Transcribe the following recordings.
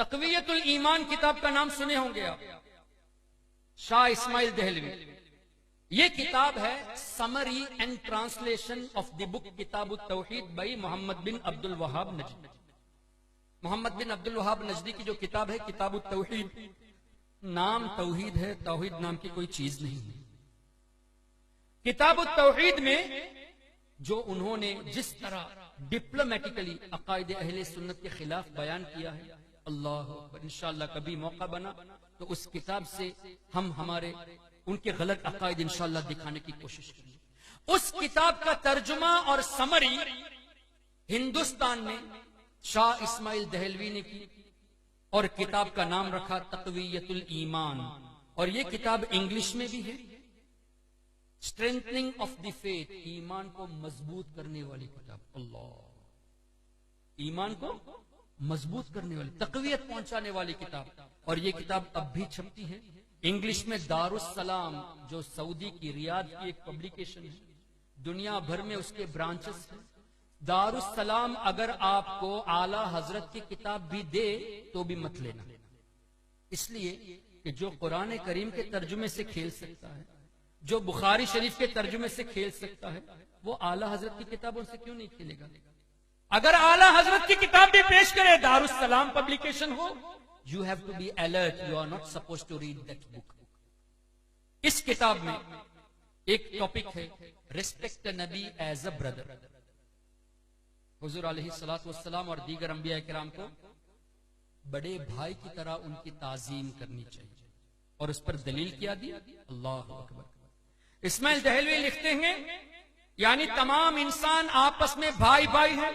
तक़वियतुल ईमान किताब का नाम सुने होंगे आप, शाह इस्माइल दहलवी। ये किताब है summary and translation of the book Kitabut Tawheed by Muhammad bin Abdul Wahhab Najdi. Muhammad bin Abdul Wahhab Najdi की जो किताब है किताबुत तौहीद, नाम तौहीद है, तौहीद नाम की कोई चीज नहीं है। किताबुत तौहीद में जो उन्होंने जिस तरह डिप्लोमेटिकली अकायदे अहले सुन्नत के खिलाफ बयान किया है, अल्लाह अकबर, इंशाअल्लाह कभी मौका बना तो उस किताब से हम हमारे उनके गलत अकायद इंशाअल्लाह दिखाने की कोशिश करेंगे। उस किताब का तर्जुमा और समरी हिंदुस्तान में शाह इस्माइल दहलवी ने की और किताब का नाम रखा तक़वियतुल ईमान। और यह किताब इंग्लिश में भी है, स्ट्रेंथनिंग ऑफ द फेथ, ईमान को मजबूत करने वाली किताब। अल्लाह, ईमान को मजबूत करने वाली, तक़वियत पहुंचाने वाली किताब। और यह किताब अब भी छपती है इंग्लिश में। दारुस्सलाम जो सऊदी की रियाद की एक पब्लिकेशन है, दुनिया भर में उसके ब्रांचेस हैं। दारुस्सलाम अगर आपको आला हजरत की किताब भी दे तो भी मत लेना, इसलिए कि जो कुरान करीम के तर्जुमे से खेल सकता है, जो बुखारी शरीफ के तर्जुमे से खेल सकता है, वो आला हजरत की किताबों से क्यों नहीं खेलेगा। अगर आला हजरत की किताब भी पेश करे, दारुस्सलाम पब्लिकेशन हो, you have to be alert, you are not suppose to read that book. इस किताब में एक टॉपिक है respect Nabi as a brother. हुजूर अलैहिस्सलातु वस्सलाम और दीगर अंबिया किराम को बड़े भाई की तरह उनकी ताजीम करनी चाहिए, और उस पर दलील क्या दी, अल्लाह अकबर। इस्माइल दहलवी लिखते हैं, यानी तमाम इंसान आपस में भाई भाई है।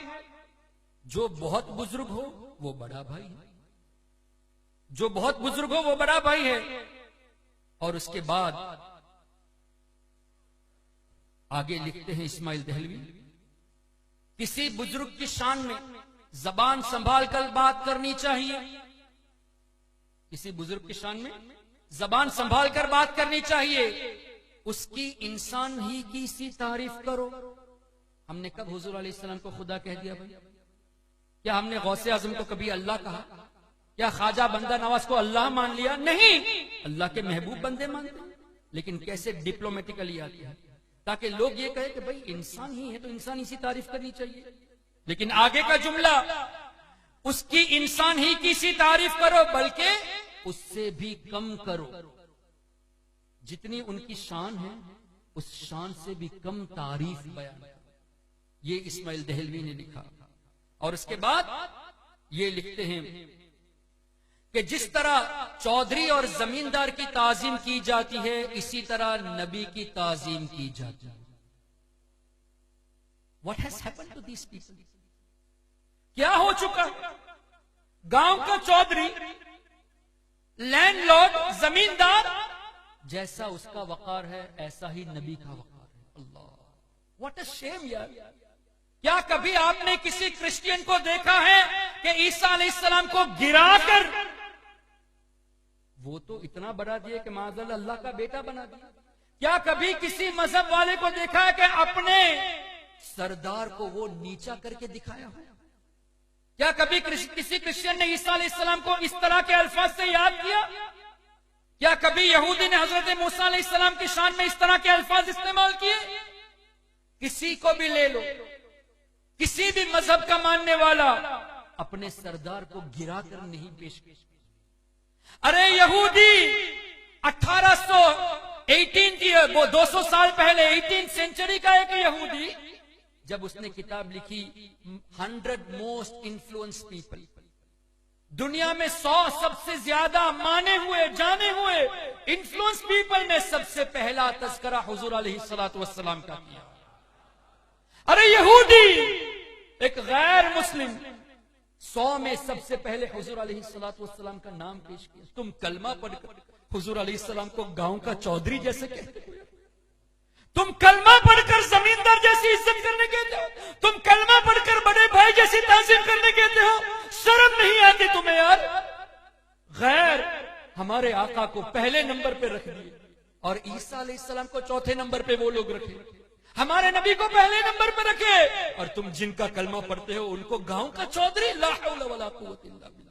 जो बहुत बुजुर्ग हो वो बड़ा भाई है, जो बहुत बुजुर्ग हो वो बड़ा भाई है। और उसके बाद आगे लिखते हैं इस्माइल दहलवी, किसी बुजुर्ग की शान में जबान संभाल कर बात करनी चाहिए। किसी बुजुर्ग की शान में जबान संभाल कर बात करनी चाहिए। उसकी इंसान ही की सी तारीफ करो। हमने कब हुजूर अलैहिस्सलाम को खुदा कह दिया भाई? क्या हमने गौसे आजम को कभी अल्लाह कहा? क्या ख्वाजा बंदा नवाज को अल्लाह मान लिया? नहीं, अल्लाह के महबूब बंदे मानते हैं, लेकिन कैसे डिप्लोमेटिकली आती है, ताकि लोग ये कहे कि भाई इंसान ही है तो इंसान इसी तारीफ करनी चाहिए। लेकिन आगे का जुमला, उसकी इंसान ही की सी तारीफ करो, बल्कि उससे भी कम करो। जितनी उनकी शान है उस शान से भी कम तारीफ बयान। ये इस्माइल दहलवी ने लिखा। और उसके बाद ये लिखते हैं कि जिस तरह चौधरी और जमींदार की ताजीम की जाती है, इसी तरह नबी की ताजीम की जाती है। What has happened to these people? क्या हो चुका? गांव का चौधरी, लैंडलॉर्ड, जमींदार, जैसा उसका वकार है ऐसा ही नबी का वकार है। अल्लाह, व्हाट अ शेम यार। क्या कभी आपने किसी क्रिश्चियन को देखा है कि ईसा अलैहिस्सलाम को गिराकर वो तो इतना बढ़ा दिया कि माज़अल्लाह अल्लाह का बेटा बना दिया? क्या कभी किसी मजहब वाले को देखा है कि अपने सरदार को वो नीचा करके दिखाया हो? क्या कभी किसी क्रिश्चियन ने ईसा अलैहिस्सलाम को इस तरह के अल्फाज से याद किया? क्या कभी यहूदी ने हजरत मूसा अलैहिस्सलाम की शान में इस तरह के अल्फाज इस्तेमाल किए? किसी को भी ले लो, किसी भी मजहब का मानने वाला अपने सरदार को गिराकर नहीं पेश किया। अरे यहूदी 1818 की, वो 200 साल पहले 18th सेंचुरी का एक यहूदी, जब उसने किताब लिखी 100 मोस्ट इन्फ्लुएंस पीपल, दुनिया में 100 सबसे ज्यादा माने हुए जाने हुए इन्फ्लुएंस पीपल में सबसे पहला तज़किरा हुजूर अलैहिस्सलातु वस्सलाम का किया। अरे यहूदी, एक गैर मुस्लिम, 100 में सबसे पहले हुजूर अलैहिस्सलातु वस्सलाम का नाम पेश किया। तुम कलमा पढ़कर हुजूर अलैहिस्सलाम को गांव का चौधरी जैसे कहते हो? तुम कलमा पढ़कर जमींदार जैसी इज्जत करने कहते हो? तुम कलमा पढ़कर बड़े भाई जैसी ताज़ीम करने कहते हो? शर्म नहीं आती तुम्हें यार? गैर हमारे आका को पहले नंबर पे रख दिए और ईसा अलैहिस्सलाम को चौथे नंबर पे वो लोग रखे, हमारे नबी को पहले नंबर पे रखे, और तुम जिनका कलमा पढ़ते हो उनको गांव का चौधरी। ला हौला वला कुव्वता इल्ला बिल्लाह।